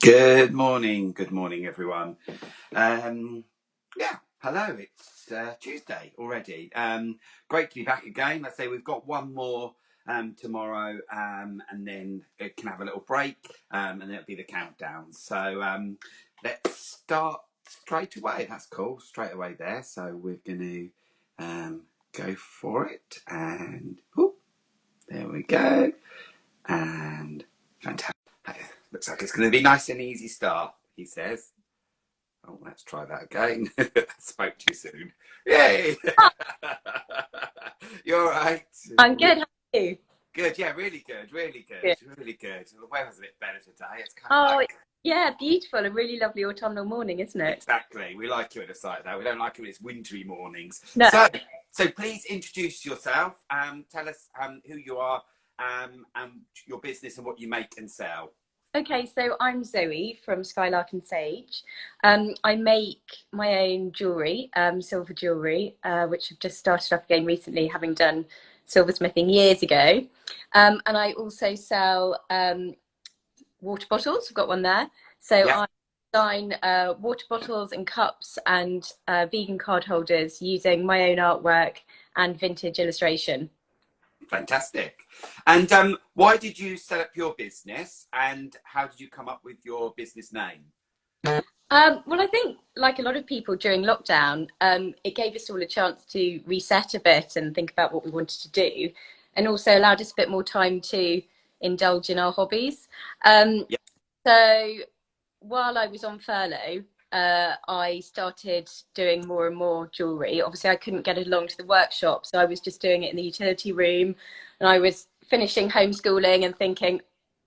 Good morning, everyone. Yeah, hello. It's Tuesday already. Great to be back again. Let's say we've got one more tomorrow, and then it can have a little break, and then it'll be the countdown. So let's start straight away. That's cool. Straight away there. So we're going to go for it, and there we go. And fantastic. Looks like it's going to be nice and easy start, he says. Oh, let's try that again. Spoke too soon. Yay! You're all right. I'm good. How are you? Good, yeah, really good, really Good. good, really good. The weather's a bit better today. It's kind of Oh, like yeah, beautiful. A really lovely autumnal morning, isn't it? exactly. We like you at a site though. We don't like it when it's wintry mornings. No. So please introduce yourself. Tell us who you are, and your business and what you make and sell. Okay, so I'm Zoe from Skylark Sage. I make my own jewellery, silver jewellery, which I've just started up again recently, having done silversmithing years ago. And I also sell water bottles. I've got one there. So Yeah. I design water bottles and cups and vegan card holders using my own artwork and vintage illustration. Fantastic. And why did you set up your business, and how did you come up with your business name? Well, I think, like a lot of people during lockdown, it gave us all a chance to reset a bit and think about what we wanted to do, and also allowed us a bit more time to indulge in our hobbies. Um, Yeah. so while I was on furlough, I started doing more and more jewellery. Obviously, I couldn't get along to the workshop, so I was just doing it in the utility room, and I was finishing homeschooling and thinking,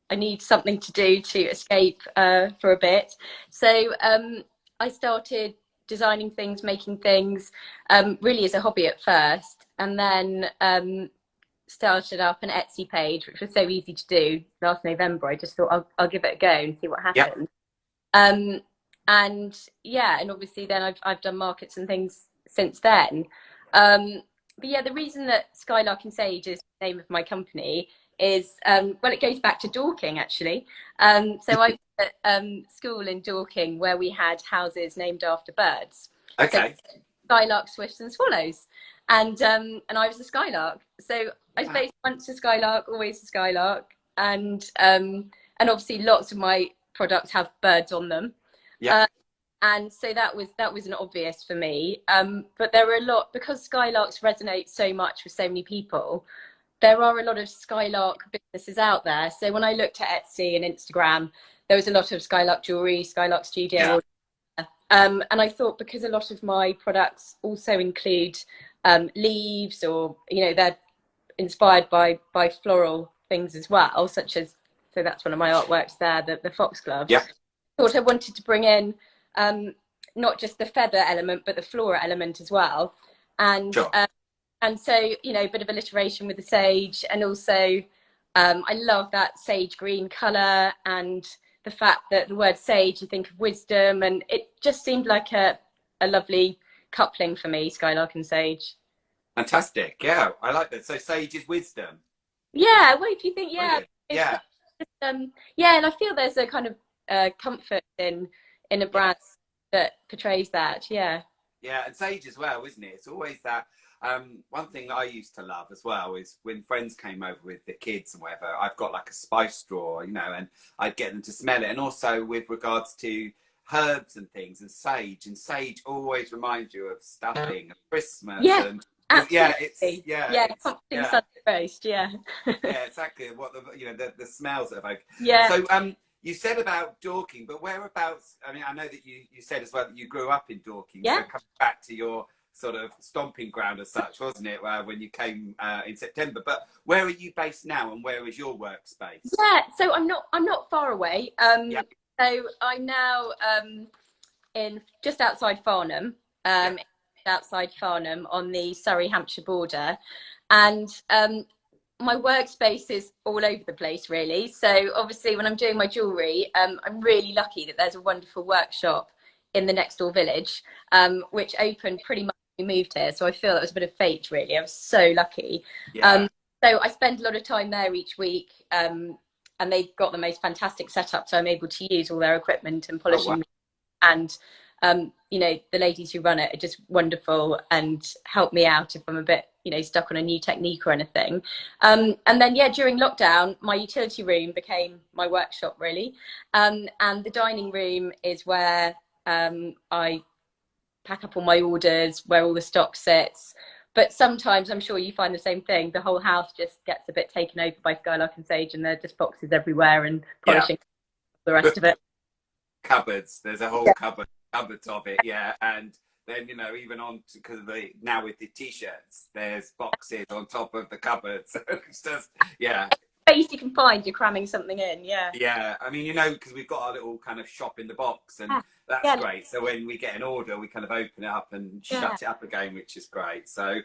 I need something to do to escape for a bit. So I started designing things, making things, really as a hobby at first, and then started up an Etsy page, which was so easy to do last November. I just thought I'll give it a go and see what Yeah. happens. Um, and yeah, and obviously then I've done markets and things since then. But yeah, the reason that Skylark Sage is the name of my company is well, it goes back to Dorking actually. So I was at school in Dorking where we had houses named after birds. So Okay. Skylark, swifts, and swallows, and I was a skylark. So I Wow. suppose once a skylark, always a skylark, and obviously lots of my products have birds on them. Yeah. Uh, and so that was an obvious for me. But there were a lot, because skylarks resonate so much with so many people. There are a lot of skylark businesses out there. So when I looked at Etsy and Instagram, there was a lot of skylark jewelry, skylark Yeah. studio. And I thought, because a lot of my products also include leaves, or they're inspired by floral things as well, such as, so that's one of my artworks there, the foxglove. Yeah. Thought I wanted to bring in um, not just the feather element, but the flora element as well. And Sure. and so, a bit of alliteration with the sage, and also I love that sage green color, and the fact that the word sage, you think of wisdom, and it just seemed like a lovely coupling for me, Skylark and Sage. Fantastic. Yeah, I like that. So sage is wisdom. Yeah, well, if you think, yeah, Brilliant. it's Yeah. yeah, and I feel there's a kind of comfort in a brand Yes. that portrays that. Yeah. Yeah, and sage as well, isn't it? It's always that. One thing I used to love as well is when friends came over with the kids and whatever. I've got like a spice drawer, and I'd get them to smell it. And also with regards to herbs and things, and sage always reminds you of stuffing and Christmas, Yeah, and yeah, absolutely. Yeah, comforting yeah, Sunday roast. Yeah. yeah, exactly. What the smells that evoke. Yeah. So you said about Dorking, but whereabouts? I mean, I know that you said as well that you grew up in Dorking. So Yeah. coming back to your sort of stomping ground as such, wasn't it? When you came in September. But where are you based now, and where is your workspace? Yeah, so I'm not far away. Yeah, So I'm now in just outside Farnham, yeah, outside Farnham on the Surrey-Hampshire border, and my workspace is all over the place, really. So obviously, when I'm doing my jewellery, I'm really lucky that there's a wonderful workshop in the next door village, which opened pretty much when we moved here. So I feel that was a bit of fate, really. I was so lucky. yeah. So I spend a lot of time there each week, and they've got the most fantastic setup, so I'm able to use all their equipment and Oh, wow. polishing. And you know, the ladies who run it are just wonderful and help me out if I'm a bit, you know, stuck on a new technique or anything. And then, yeah, during lockdown, my utility room became my workshop, really. And the dining room is where I pack up all my orders, where all the stock sits. But sometimes, I'm sure you find the same thing, the whole house just gets a bit taken over by Skylark and Sage, and there are just boxes everywhere and Yeah. polishing the rest of it. Cupboards. There's a whole Yeah. cupboards of it. Yeah. And then, you know, even on, because of the, now with the t-shirts, there's boxes on top of the cupboards. It's just, yeah. Space you can find, you're cramming something in. Yeah. Yeah, I mean, you know, because we've got our little kind of shop in the box, and that's Yeah. great. So when we get an order, we kind of open it up and shut it up again, which is great. So,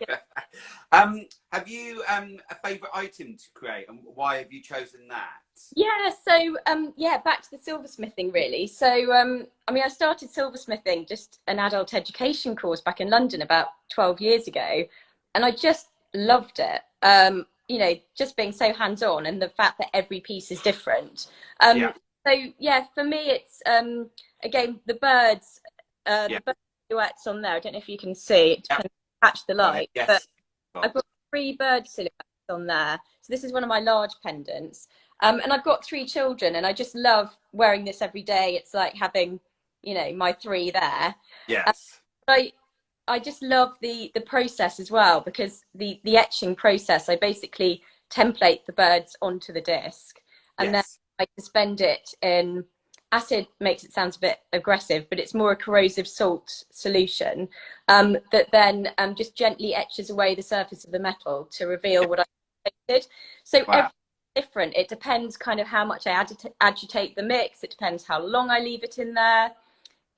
have you a favourite item to create, and why have you chosen that? Yeah, so yeah, back to the silversmithing really. So I mean, I started silversmithing, just an adult education course back in London about 12 years ago, and I just loved it. You know, just being so hands-on and the fact that every piece is different. Yeah, So yeah, for me it's again the birds, the bird silhouettes on there. I don't know if you can see, it depends catch the got it. light, but Yes. I've got 3 bird silhouettes on there. So this is one of my large pendants. And I've got 3 children, and I just love wearing this every day. It's like having, you know, my 3 there. Yes. I just love the process as well, because the etching process, I basically template the birds onto the disc, and then Yes. I suspend it in acid. Makes it sound a bit aggressive, but it's more a corrosive salt solution that then just gently etches away the surface of the metal to reveal what I painted. So Wow. different. It depends kind of how much I agitate the mix. It depends how long I leave it in there.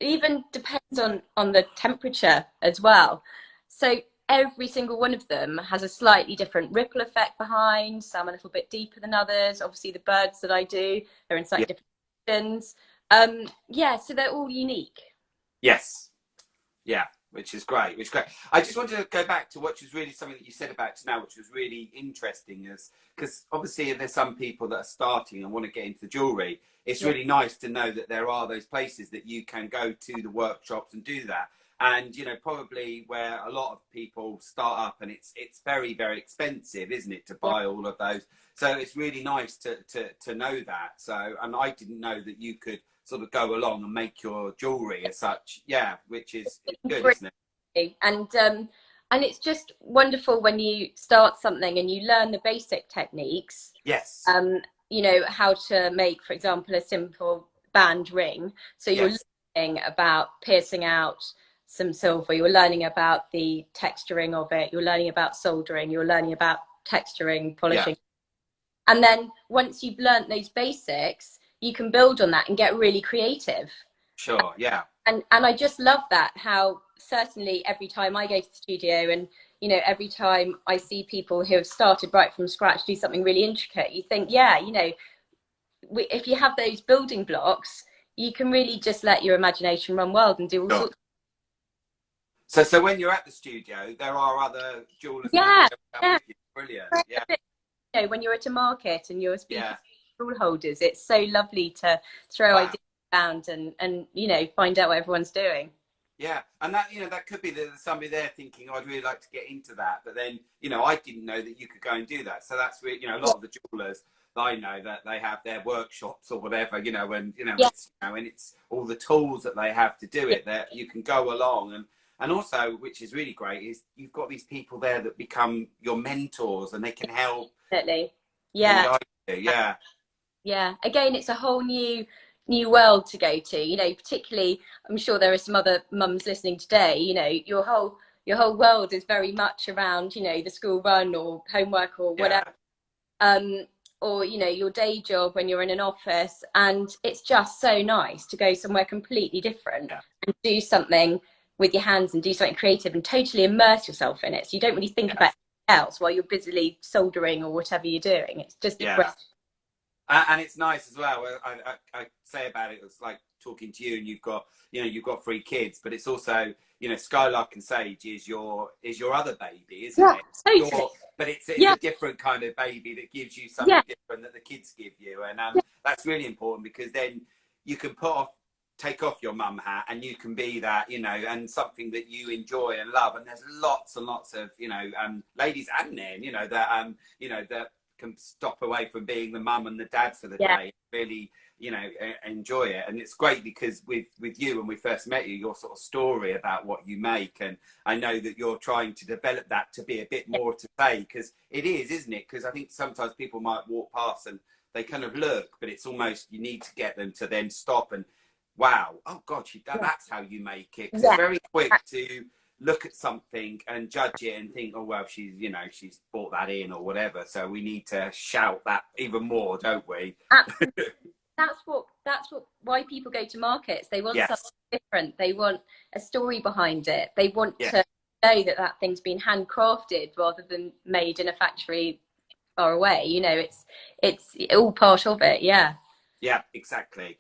It even depends on the temperature as well. So every single one of them has a slightly different ripple effect behind. Some a little bit deeper than others. Obviously, the birds that I do, they're in Yeah. slightly different positions. Yeah, so they're all unique. Yes. Yeah, which is great. I just wanted to go back to what was really something that you said about now, which was really interesting, is because obviously there's some people that are starting and want to get into the jewellery. It's Yeah, really nice to know that there are those places that you can go to, the workshops, and do that. And you know, probably where a lot of people start up, and it's very, very expensive, isn't it, to yeah. buy all of those? So it's really nice to know that. So, and I didn't know that you could sort of go along and make your jewellery as such. Yeah, which is good, isn't it? And it's just wonderful when you start something and you learn the basic techniques. Yes, um, you know, how to make, for example, a simple band ring. So you're yes, learning about piercing out some silver, you're learning about the texturing of it, you're learning about soldering, you're learning about texturing, yeah, polishing. And then once you've learned those basics, you can build on that and get really creative. sure, yeah, And I just love that, how certainly every time I go to the studio, and you know, every time I see people who have started right from scratch do something really intricate, you think, yeah, you know, if you have those building blocks, you can really just let your imagination run wild and do all sure. sorts. So when you're at the studio, there are other jewellers that Yeah, come yeah. with you. Brilliant, yeah, You know, when you're at a market and you're speaking yeah, to stall holders, it's so lovely to throw wow. ideas around and you know, find out what everyone's doing. Yeah, and that, you know, that could be that there's somebody there thinking, oh, I'd really like to get into that, but then, you know, I didn't know that you could go and do that. So that's really, you know, a lot of the jewelers that I know, that they have their workshops or whatever, you know, and Yeah, it's, you know, and it's all the tools that they have to do yeah, it, that you can go along, and also, which is really great, is you've got these people there that become your mentors, and they can help definitely. and Yeah. guide you. Yeah, Yeah, again, it's a whole new world to go to. You know, particularly, I'm sure there are some other mums listening today. You know, your whole world is very much around, you know, the school run or homework or yeah, whatever, or you know, your day job when you're in an office, and it's just so nice to go somewhere completely different yeah, and do something with your hands and do something creative and totally immerse yourself in it. So you don't really think yeah, about anything else while you're busily soldering or whatever you're doing. It's just a great. yeah. And it's nice as well. I say about it, it's like talking to you, and you've got 3 kids, but it's also, Skylark and Sage is your other baby, isn't Yeah, it? totally. But it's Yeah, a different kind of baby that gives you yeah, something different that the kids give you, and yeah, that's really important, because then you can take off your mum hat, and you can be that, and something that you enjoy and love. And there's lots and lots of, ladies and men, that can stop away from being the mum and the dad for the yeah, day, really, enjoy it. And it's great, because with you, when we first met you, your sort of story about what you make, and I know that you're trying to develop that to be a bit more to say, because it is, isn't it? Because I think sometimes people might walk past and they kind of look, but it's almost, you need to get them to then stop and, wow, oh god, yeah, that's how you make it. Because it's yeah. very quick to look at something and judge it and think, oh well, she's bought that in or whatever, so we need to shout that even more, don't we? Absolutely. That's what why people go to markets. They want something Yes. different. They want a story behind it. They want Yeah. to know that that thing's been handcrafted rather than made in a factory far away. It's all part of it. Yeah. Yeah, exactly.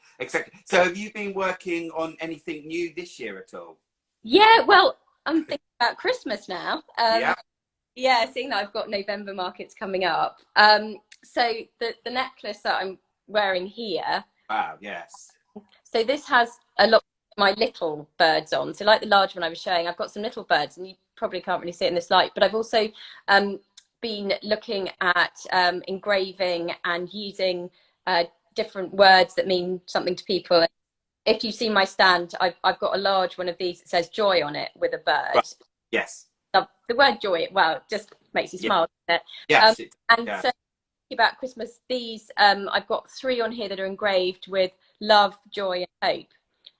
So have you been working on anything new this year at all? Yeah, well, I'm thinking about Christmas now. Yeah. Yeah, seeing that I've got November markets coming up. So the necklace that I'm wearing here, Wow. Yes. so this has a lot of my little birds on. So like the large one I was showing, I've got some little birds, and you probably can't really see it in this light, but I've also been looking at engraving and using different words that mean something to people. If you see my stand, I've got a large one of these that says joy on it with a bird. Right. Yes. The word joy, well, it just makes you Yeah. smile, doesn't it? Yes. And Yeah. so about Christmas, these I've got 3 on here that are engraved with love, joy, and hope,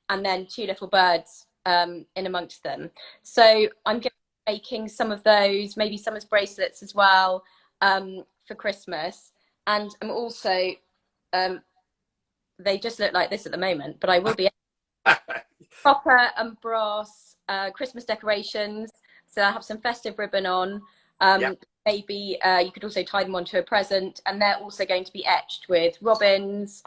and then 2 little birds in amongst them. So I'm going to be making some of those, maybe some as bracelets as well, for Christmas. And I'm also they just look like this at the moment, but I will be copper and brass Christmas decorations. So I have some festive ribbon on. Yeah. Maybe you could also tie them onto a present, and they're also going to be etched with robins,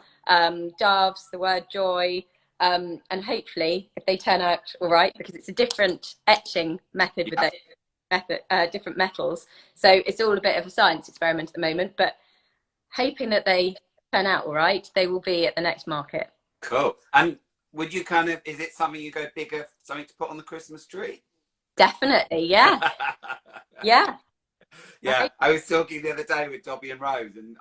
doves, the word joy, and hopefully, if they turn out all right, because it's a different etching method with Yeah. those different metals, so it's all a bit of a science experiment at the moment. But hoping that they turn out all right, they will be at the next market. Cool. And would you is it something you go bigger, something to put on the Christmas tree? Definitely, yeah, yeah. Yeah, I was talking the other day with Dobby and Rose, and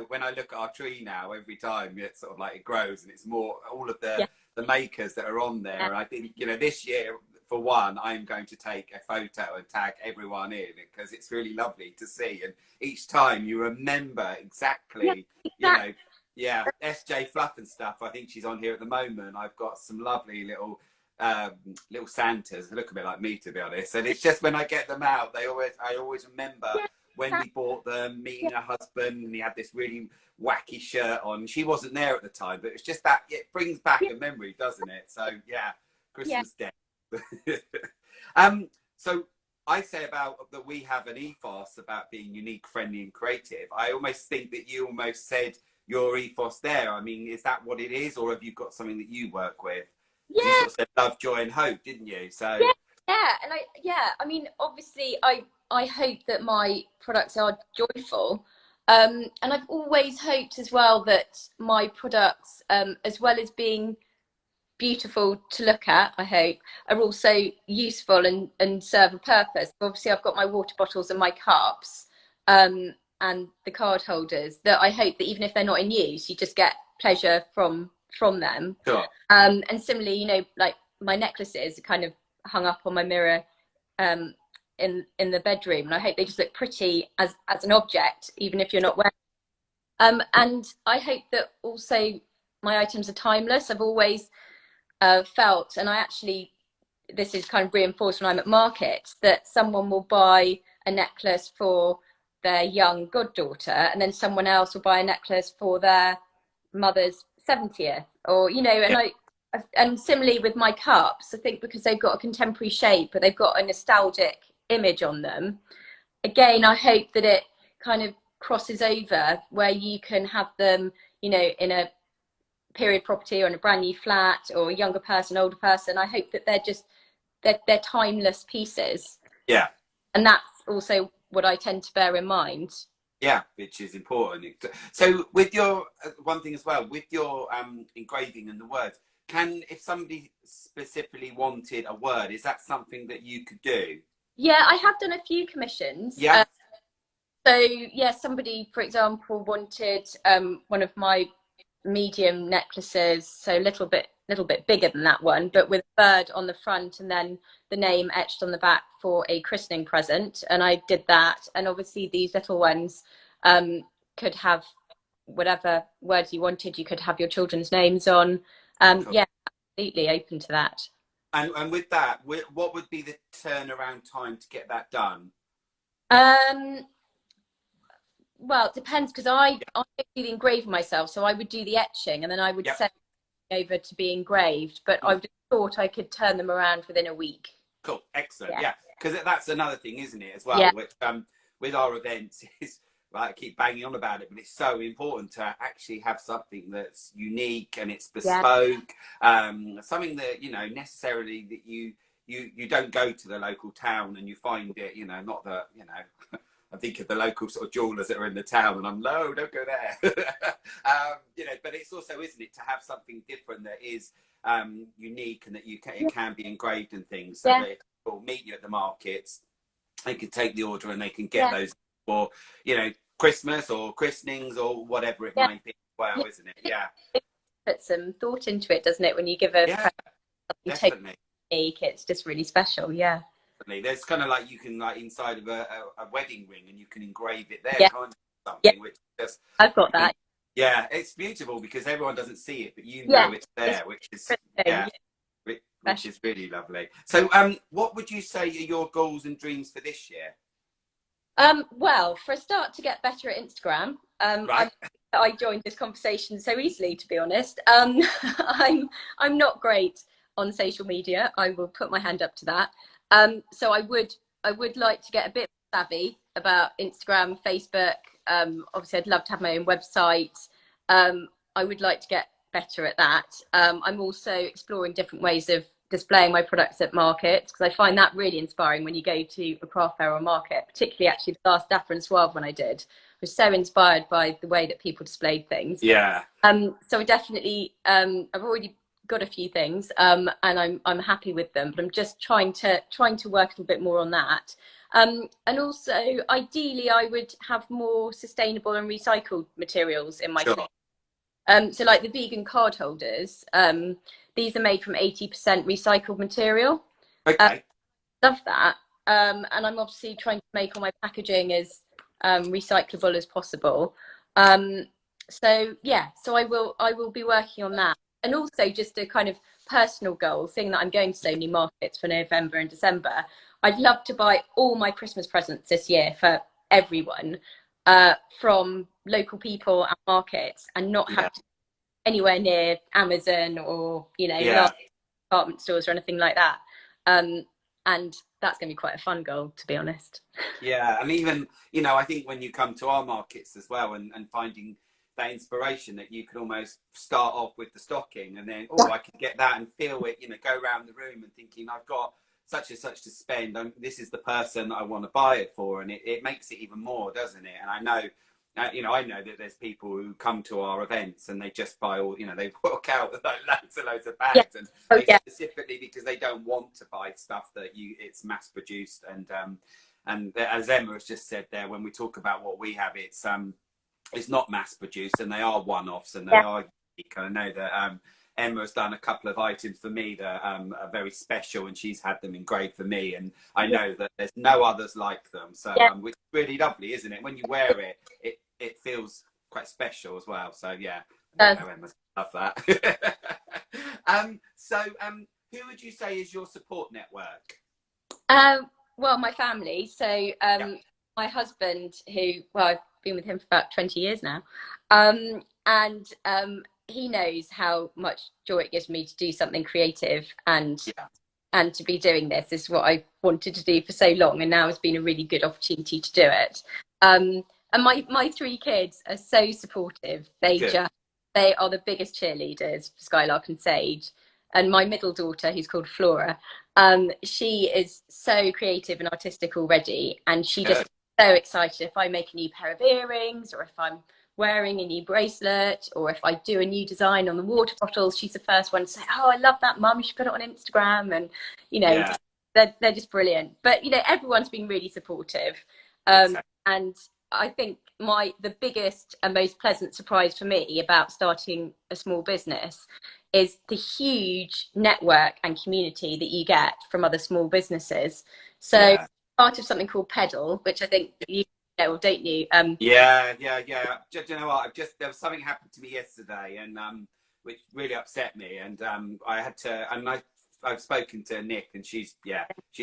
when I look at our tree now, every time it's sort of like it grows, and it's more all of Yeah, the makers that are on there. yeah, And I think, this year, for one, I'm going to take a photo and tag everyone in, because it's really lovely to see. And each time you remember yeah, exactly, exactly. yeah, SJ Fluff and stuff. I think she's on here at the moment. I've got some lovely little Santas. They look a bit like me, to be honest. And it's just when I get them out, I always remember Yeah, when we bought them, meeting her husband, and he had this really wacky shirt on. She wasn't there at the time, but it's just that it brings back yeah, a memory, doesn't it? So yeah, yeah, Christmas Day. So I say about that we have an ethos about being unique, friendly, and creative. I almost think that you almost said your ethos there. I mean, is that what it is, or have you got something that you work with? Because you yeah, sort of said love, joy, and hope, didn't you? So yeah, yeah. And I mean, obviously, I hope that my products are joyful. And I've always hoped as well that my products, as well as being beautiful to look at, I hope, are also useful and serve a purpose. Obviously, I've got my water bottles and my cups, and the card holders that I hope that even if they're not in use, you just get pleasure from them. sure. And similarly, like my necklaces are kind of hung up on my mirror um, in the bedroom, and I hope they just look pretty as an object, even if you're not wearing. And I hope that also my items are timeless. I've always felt, and I actually, this is kind of reinforced when I'm at markets, that someone will buy a necklace for their young goddaughter, and then someone else will buy a necklace for their mother's 70th, or and Yeah. and similarly with my cups, I think because they've got a contemporary shape, but they've got a nostalgic image on them. Again, I hope that it kind of crosses over where you can have them, you know, in a period property or in a brand new flat, or a younger person, older person. I hope that they're timeless pieces. Yeah. And that's also what I tend to bear in mind. Yeah, which is important. So with your one thing as well, with your engraving and the words, if somebody specifically wanted a word, is that something that you could do? Yeah, I have done a few commissions. Yeah. So yeah, somebody, for example, wanted one of my medium necklaces, so a little bit bigger than that one, but with a bird on the front and then the name etched on the back for a christening present. And I did that. And obviously these little ones could have whatever words you wanted. You could have your children's names on. Cool. Yeah, absolutely open to that. And with that, what would be the turnaround time to get that done? Well, it depends, because I don't do the engraving myself, so I would do the etching and then I would Yep. send it over to be engraved. But I just thought I could turn them around within a week. Cool, excellent. Yeah, because that's another thing, isn't it, as well? Yeah. Which with our events is, I keep banging on about it, but it's so important to actually have something that's unique and it's bespoke, something that, you know, necessarily that you don't go to the local town and you find it, you know, not that, you know. I think of the local sort of jewellers that are in the town, and I'm no, don't go there. You know, but it's also, isn't it, to have something different that is unique and that it can be engraved and things, so that people meet you at the markets, they can take the order and they can get those for, you know, Christmas or christenings or whatever it might be. Well, isn't it? Yeah. Put some thought into it, doesn't it? When you give a you definitely. Take it's just really special. Yeah. There's kind of like, you can, like, inside of a wedding ring, and you can engrave it there, can't you? Something which just, I've got that. Yeah, it's beautiful because everyone doesn't see it, but you know it's there, which is which is really lovely. So, what would you say are your goals and dreams for this year? Well, for a start, to get better at Instagram. Right. I joined this conversation so easily, to be honest. I'm not great on social media. I will put my hand up to that. So I would like to get a bit savvy about Instagram, Facebook. Obviously, I'd love to have my own website. I would like to get better at that. I'm also exploring different ways of displaying my products at markets, because I find that really inspiring when you go to a craft fair or market, particularly actually the last Dapper Suave one I did. I was so inspired by the way that people displayed things. Yeah. So I definitely, I've already got a few things, and I'm happy with them, but I'm just trying to work a little bit more on that. And also, ideally, I would have more sustainable and recycled materials in my so like the vegan card holders, these are made from 80% recycled material. Okay. Love that. And I'm obviously trying to make all my packaging as recyclable as possible. So yeah, so I will be working on that. And also just a kind of personal goal, seeing that I'm going to so many markets for November and December. I'd love to buy all my Christmas presents this year for everyone, from local people and markets, and not have to anywhere near Amazon or, you know, large department stores or anything like that. And that's going to be quite a fun goal, to be honest. Yeah, and even, you know, I think when you come to our markets as well, and finding that inspiration that you can almost start off with the stocking and then, I can get that and feel it, you know, go around the room and thinking, I've got such and such to spend. This is the person I want to buy it for. And it makes it even more, doesn't it? And I know, you know, that there's people who come to our events and they just buy all, you know, they walk out with like loads and loads of bags, and specifically because they don't want to buy stuff that it's mass produced. And as Emma has just said there, when we talk about what we have, it's not mass produced, and they are one-offs, and they are unique. I know that Emma has done a couple of items for me that are very special, and she's had them engraved for me, and I know that there's no others like them. So which is really lovely, isn't it? When you wear it, it feels quite special as well. So yeah, I know Emma love that. So who would you say is your support network? Well, my family. So my husband, who, well, I've been with him for about 20 years now, and he knows how much joy it gives me to do something creative, and to be doing this is what I've wanted to do for so long, and now has been a really good opportunity to do it. And my three kids are so supportive. Good. They are the biggest cheerleaders for Skylark and Sage. And my middle daughter, who's called Flora, she is so creative and artistic already, and she just Good. gets so excited if I make a new pair of earrings, or if I'm wearing a new bracelet, or if I do a new design on the water bottles. She's the first one to say, "Oh, I love that, Mum. You should put it on Instagram." And Yeah. just, they're just brilliant. But everyone's been really supportive. Exactly. And I think the biggest and most pleasant surprise for me about starting a small business is the huge network and community that you get from other small businesses. So Yeah. part of something called Pedal, which I think you know, or don't you? Yeah. Do you know what? There was something happened to me yesterday, and which really upset me, and I had to, and I've spoken to Nick, and she's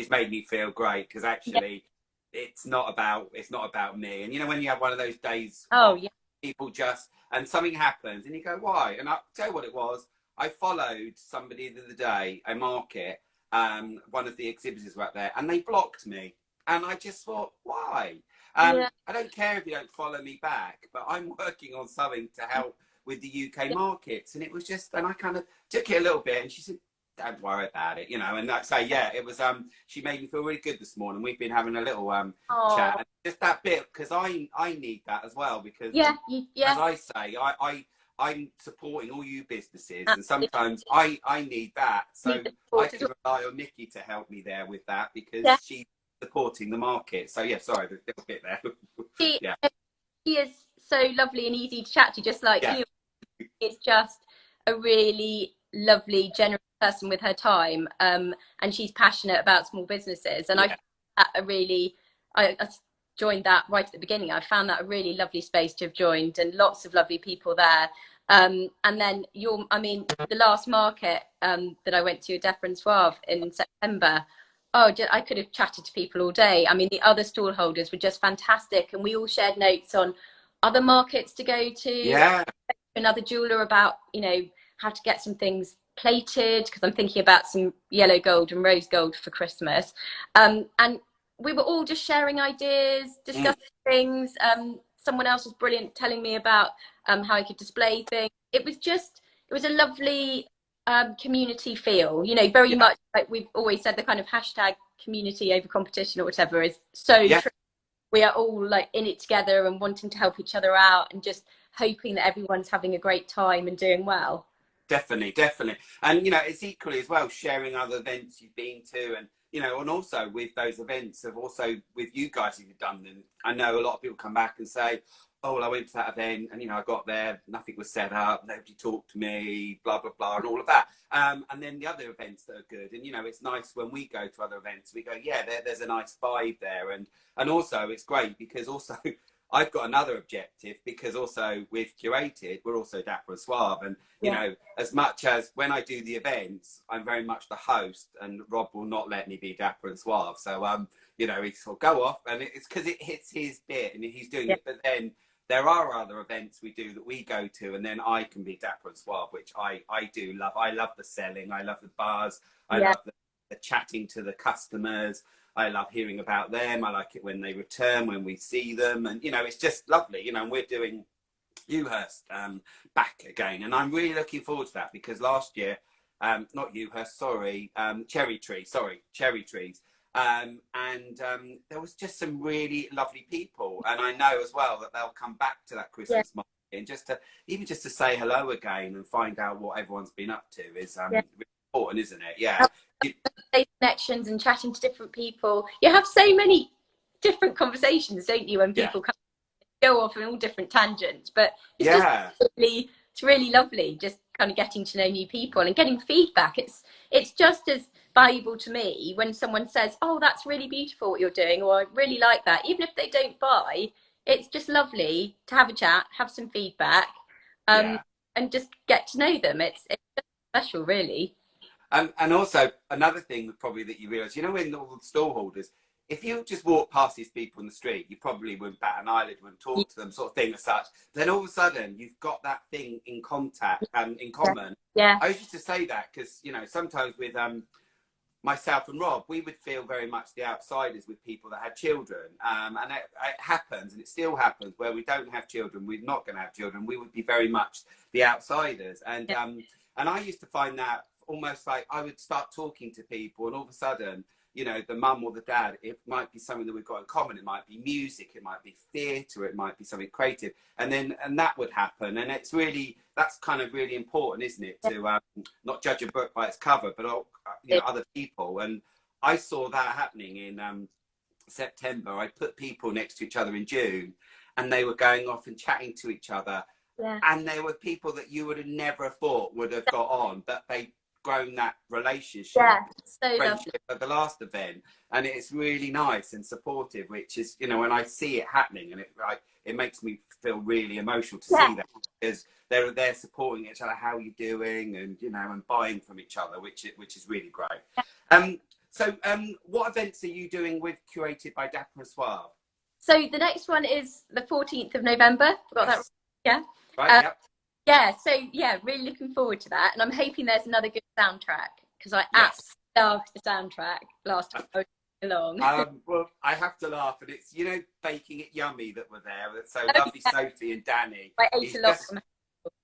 made me feel great, because Yeah. actually it's not about me. And when you have one of those days Oh off, yeah. people just, and something happens, and you go, why? And I'll tell you what it was. I followed somebody the other day, a market, one of the exhibitors were up there, and they blocked me, and I just thought, why? Yeah. I don't care if you don't follow me back, but I'm working on something to help with the UK markets. And it was just, and I kind of took it a little bit, and she said, don't worry about it, and that's so, yeah, it was, she made me feel really good this morning. We've been having a little Oh chat, and just that bit, because I need that as well, because yeah. as Yeah. I say, I'm supporting all you businesses, and Absolutely. sometimes I need that. So Need the I support as can well. rely on Nikki to help me there with that, Yeah. because she's supporting the market. So yeah, sorry, the little bit there. She, Yeah, she is so lovely and easy to chat to, just like yeah, you. Is just a really lovely, generous person with her time, and she's passionate about small businesses. And I yeah, found that I joined that right at the beginning. I found that a really lovely space to have joined, and lots of lovely people there. And then the last market that I went to, Dapper Suave in September. Oh, I could have chatted to people all day. I mean, the other stall holders were just fantastic, and we all shared notes on other markets to go to, yeah, another jeweler about how to get some things plated, because I'm thinking about some yellow gold and rose gold for Christmas, and we were all just sharing ideas, mm, discussing things. Someone else was brilliant telling me about how I could display things. It was a lovely community feel, very yeah, much like we've always said, the kind of hashtag community over competition or whatever is so yeah. true. We are all like in it together and wanting to help each other out, and just hoping that everyone's having a great time and doing well. Definitely. And it's equally as well sharing other events you've been to, and and also with those events of also with you guys who've done them. I know a lot of people come back and say, oh, well, I went to that event, and I got there, nothing was set up, nobody talked to me, blah blah blah, and all of that. And then the other events that are good, and it's nice when we go to other events, we go, yeah, there's a nice vibe there, and also it's great because also I've got another objective, because also with Curated, we're also Dapper and Suave. And, Yeah. as much as when I do the events, I'm very much the host, and Rob will not let me be Dapper and Suave. So, he sort of go off, and it's because it hits his bit and he's doing Yeah. it. But then there are other events we do that we go to, and then I can be Dapper and Suave, which I do love. I love the selling, I love the bars, I Yeah. love the chatting to the customers. I love hearing about them. I like it when they return, when we see them. And, it's just lovely, and we're doing Ewhurst back again. And I'm really looking forward to that, because last year, not Ewhurst, sorry, Cherry Trees. And there was just some really lovely people. And I know as well that they'll come back to that Yeah. Christmas market, and even just to say hello again and find out what everyone's been up to is Yeah. really important, isn't it? Yeah. Connections and chatting to different people. You have so many different conversations, don't you, when Yeah. people go off on all different tangents. But Yeah. it's really lovely just kind of getting to know new people and getting feedback. It's just as valuable to me when someone says, oh, that's really beautiful what you're doing, or I really like that. Even if they don't buy, it's just lovely to have a chat, have some feedback, um, Yeah. and just get to know them. It's just special, really. And also another thing probably that you realise, in all the stallholders, if you just walk past these people in the street, you probably wouldn't bat an eyelid, wouldn't talk to them, sort of thing as such. Then all of a sudden, you've got that thing in contact and in Yeah. common. Yeah. I used to say that because sometimes with myself and Rob, we would feel very much the outsiders with people that had children. And it happens, and it still happens, where we don't have children, we're not going to have children, we would be very much the outsiders. And I used to find that almost like I would start talking to people, and all of a sudden, you know, the mum or the dad, it might be something that we've got in common. It might be music, it might be theatre, it might be something creative. And that would happen. And it's really, that's kind of really important, isn't it? To not judge a book by its cover, but, you know, other people. And I saw that happening in September. I put people next to each other in June, and they were going off and chatting to each other. Yeah. And they were people that you would have never thought would have got on, but they grown that relationship, friendship at the last event, and it's really nice and supportive, which is, you know, when I see it happening, and it makes me feel really emotional to see that, because they're supporting each other, how you doing, and you know, and buying from each other, which is really great. So what events are you doing with Curated by Dapper Suave? So the next one is the 14th of November. Got that right? Yeah. Right. Yep. Yeah, so yeah, really looking forward to that, and I'm hoping there's another good soundtrack, because I absolutely loved the soundtrack last time I was along. Well, I have to laugh, and it's, you know, Baking It Yummy that were there. That's so lovely, Sophie and Danny. I ate a lot from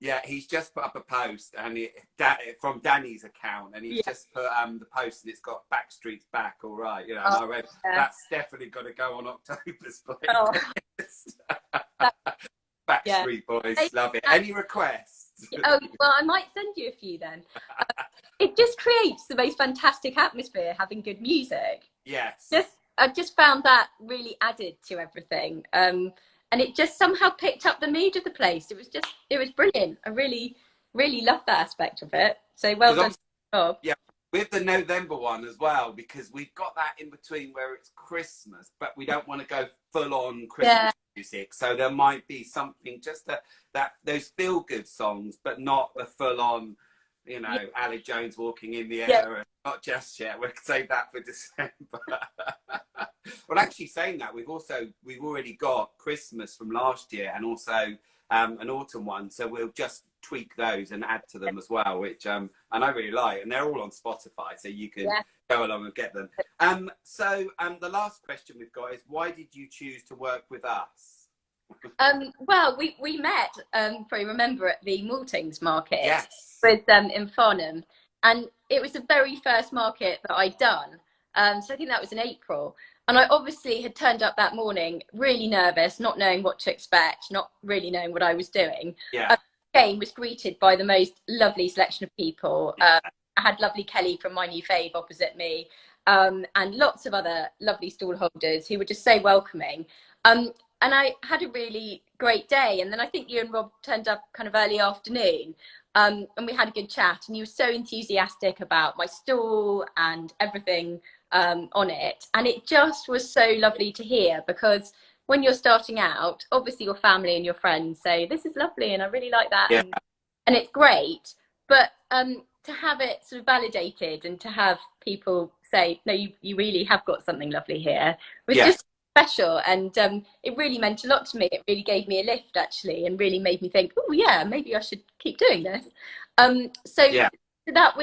Yeah, he's just put up a post, and from Danny's account, and he's just put the post, and it's got Backstreet's Back, all right, you know. And I went, that's definitely got to go on October's playlist. Backstreet Boys, love it. Any requests? Oh, well, I might send you a few then. It just creates the most fantastic atmosphere, having good music. Yes. I just found that really added to everything. And it just somehow picked up the mood of the place. It was brilliant. I really, really loved that aspect of it. So well done, Bob. Yeah, with the November one as well, because we've got that in between where it's Christmas, but we don't want to go full on Christmas music. So there might be something just that those feel good songs, but not the full on, you know, Ali Jones walking in the air. And not just yet. We'll save that for December. Well, actually saying that, we've already got Christmas from last year, and also an autumn one. So we'll just tweak those and add to them as well, which and I really like, and they're all on Spotify, so you can go along and get them. So the last question we've got is, why did you choose to work with us? Well, we met, probably remember, at the Maltings market with in Farnham, and it was the very first market that I'd done. So I think that was in April. And I obviously had turned up that morning really nervous, not knowing what to expect, not really knowing what I was doing. Again, was greeted by the most lovely selection of people. I had lovely Kelly from My New Fave opposite me, and lots of other lovely stall holders who were just so welcoming. And I had a really great day. And then I think you and Rob turned up kind of early afternoon, and we had a good chat. And you were so enthusiastic about my stall and everything on it. And it just was so lovely to hear, because when you're starting out, obviously your family and your friends say, this is lovely and I really like that. And it's great. But to have it sort of validated and to have people say, no, you really have got something lovely here, was just special. And it really meant a lot to me. It really gave me a lift, actually, and really made me think, oh yeah, maybe I should keep doing this. So that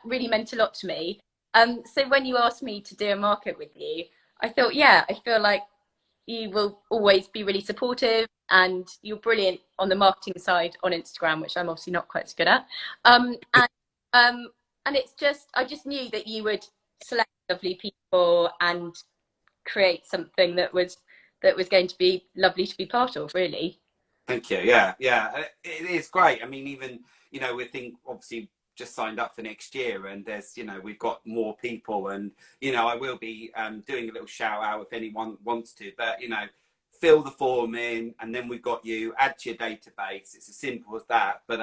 really meant a lot to me. So when you asked me to do a market with you, I thought, I feel like you will always be really supportive, and you're brilliant on the marketing side on Instagram, which I'm obviously not quite so good at. And it's just, I just knew that you would select lovely people and create something that was going to be lovely to be part of, really. Thank you. Yeah, it is great. I mean, even, you know, we think obviously just signed up for next year, and there's, you know, we've got more people, and, you know, I will be doing a little shout out if anyone wants to, but, you know, fill the form in, and then we've got you, add to your database. It's as simple as that. But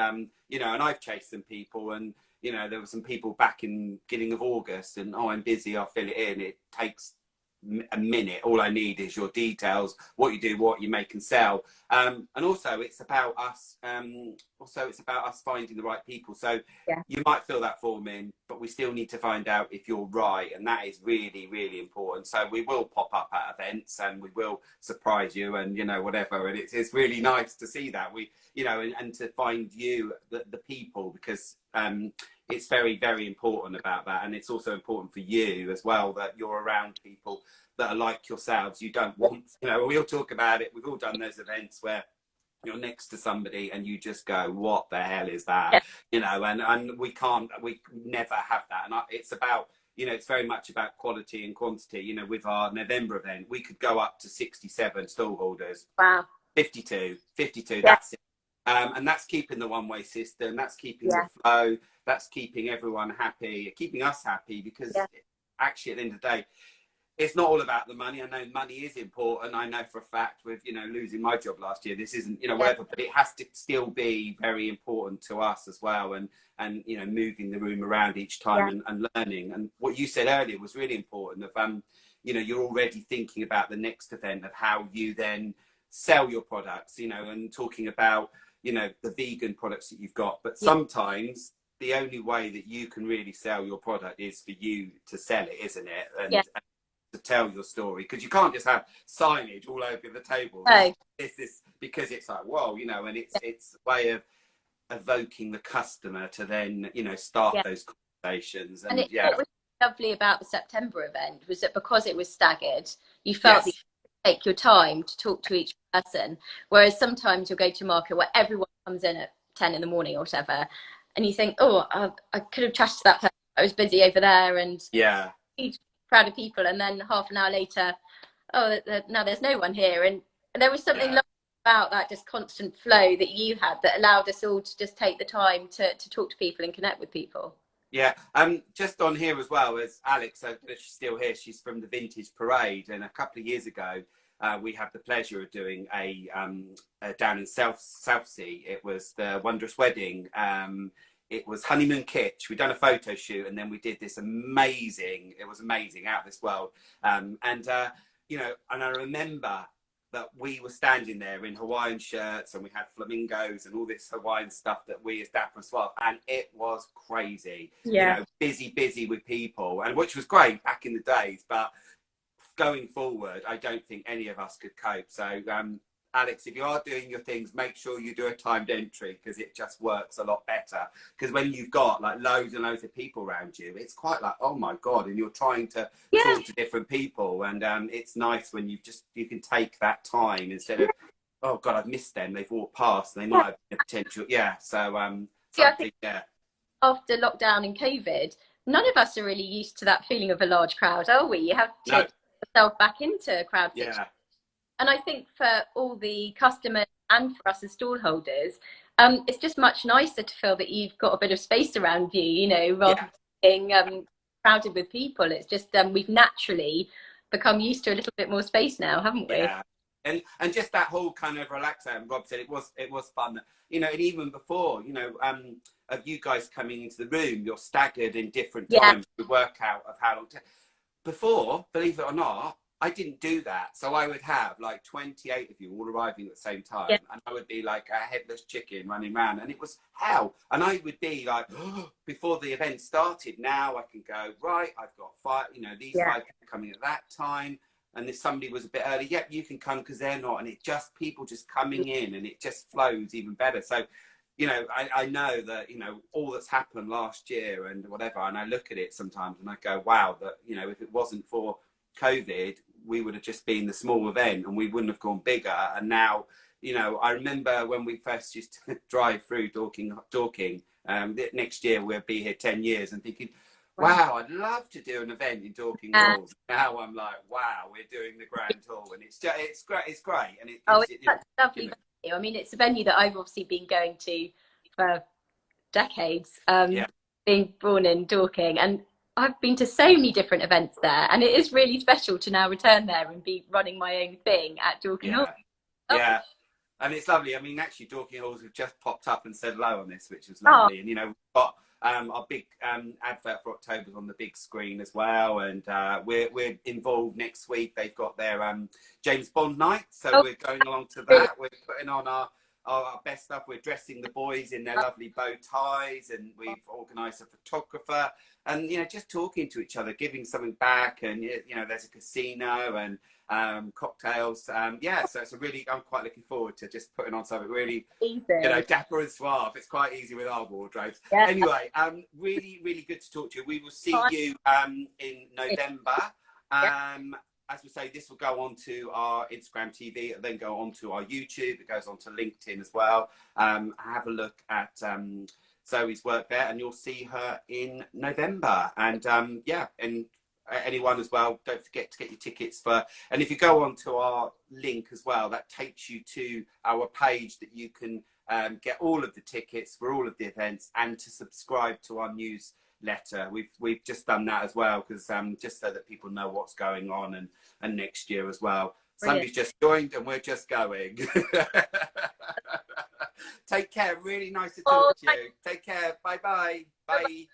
you know, and I've chased some people, and, you know, there were some people back in beginning of August, and I'm busy, I'll fill it in. It takes a minute. All I need is your details, what you do, what you make and sell, and also it's about us finding the right people. So you might fill that form in, but we still need to find out if you're right, and that is really, really important. So we will pop up at events, and we will surprise you, and, you know, whatever, and it's really nice to see that we, you know, and to find you the people, because it's very, very important about that. And it's also important for you as well, that you're around people that are like yourselves. You don't want, you know, we all talk about it. We've all done those events where you're next to somebody and you just go, what the hell is that? Yeah. You know, and we never have that. And it's about, you know, it's very much about quality and quantity. You know, with our November event, we could go up to 67 stallholders. Wow. 52, Yeah. that's it. And that's keeping the one-way system, that's keeping Yeah. the flow, that's keeping everyone happy, keeping us happy, because actually at the end of the day, it's not all about the money. I know money is important. I know for a fact with, you know, losing my job last year, this isn't, you know, whatever, but it has to still be very important to us as well. And you know, moving the room around each time and learning. And what you said earlier was really important of, you know, you're already thinking about the next event of how you then sell your products, you know, and talking about, you know, the vegan products that you've got. But sometimes the only way that you can really sell your product is for you to sell it, isn't it? And to tell your story, because you can't just have signage all over the table. No. This because it's like, whoa, you know, and it's a way of evoking the customer to then, you know, start those conversations. And what was lovely about the September event was that because it was staggered, you felt that you could take your time to talk to each person, whereas sometimes you'll go to a market where everyone comes in at 10 in the morning or whatever, and you think, oh, I could have chatted to that person, I was busy over there, and huge crowd of people, and then half an hour later, oh, now there's no one here. And there was something lovely about that just constant flow that you had that allowed us all to just take the time to talk to people and connect with people. Yeah, just on here as well as Alex, she's still here, she's from the Vintage Parade, and a couple of years ago we had the pleasure of doing a down in Southsea. It was the Wondrous Wedding. It was honeymoon kitsch. We'd done a photo shoot, and then we did this amazing, it was amazing, out of this world. You know, and I remember that we were standing there in Hawaiian shirts, and we had flamingos and all this Hawaiian stuff that we as Dapper Suave, and it was crazy. You know, busy with people, and which was great back in the days, but going forward, I don't think any of us could cope. So Alex, if you are doing your things, make sure you do a timed entry, because it just works a lot better. Because when you've got like loads and loads of people around you, it's quite like, oh my God, and you're trying to talk to different people. And it's nice when you can take that time instead of, oh God, I've missed them. They've walked past and they might have been a potential. So, I think after lockdown and COVID, none of us are really used to that feeling of a large crowd, are we? You have to take yourself back into a crowd situation. And I think for all the customers and for us as stallholders, it's just much nicer to feel that you've got a bit of space around you, you know, rather than being crowded with people. It's just we've naturally become used to a little bit more space now, haven't we? Yeah. And just that whole kind of relaxer, and Rob said it was fun, you know. And even before, you know, of you guys coming into the room, you're staggered in different times. We work out of how long. Before, believe it or not, I didn't do that. So I would have like 28 of you all arriving at the same time. And I would be like a headless chicken running around, and it was hell. And I would be like, oh, before the event started, now I can go, right, I've got 5, you know, these 5 people coming at that time. And if somebody was a bit early, you can come because they're not. And it just, people just coming in, and it just flows even better. So, you know, I know that, you know, all that's happened last year and whatever, and I look at it sometimes and I go, wow, that, you know, if it wasn't for COVID, we would have just been the small event and we wouldn't have gone bigger. And now, you know, I remember when we first used to drive through Dorking, next year we'll be here 10 years, and thinking, wow, I'd love to do an event in Dorking Halls. Now I'm like, wow, we're doing the Grand Hall, and it's great, and it's such a lovely venue. I mean, it's a venue that I've obviously been going to for decades, being born in Dorking, and I've been to so many different events there, and it is really special to now return there and be running my own thing at Dorking Hall. Yeah, and it's lovely. I mean, actually, Dorking Halls have just popped up and said hello on this, which was lovely. And, you know, we've got our big advert for October's on the big screen as well, and we're involved next week. They've got their James Bond night, so we're going along to that. We're putting on our best stuff. We're dressing the boys in their lovely bow ties, and we've organised a photographer, and, you know, just talking to each other, giving something back. And, you know, there's a casino, and cocktails. Yeah, so it's a really, I'm quite looking forward to just putting on something really, Easy. you know, dapper and suave. It's quite easy with our wardrobes. Yeah. Anyway, really, really good to talk to you. We will see you in November. As we say, this will go on to our Instagram TV, and then go on to our YouTube. It goes on to LinkedIn as well. Have a look at Zoe's work there, and you'll see her in November. And yeah, and anyone as well, don't forget to get your tickets for. And if you go on to our link as well, that takes you to our page that you can get all of the tickets for all of the events, and to subscribe to our newsletter. We've just done that as well, because just so that people know what's going on, and next year as well. Brilliant. Somebody's just joined and we're just going. Take care. Really nice to talk to you. Take care. Bye-bye. Bye.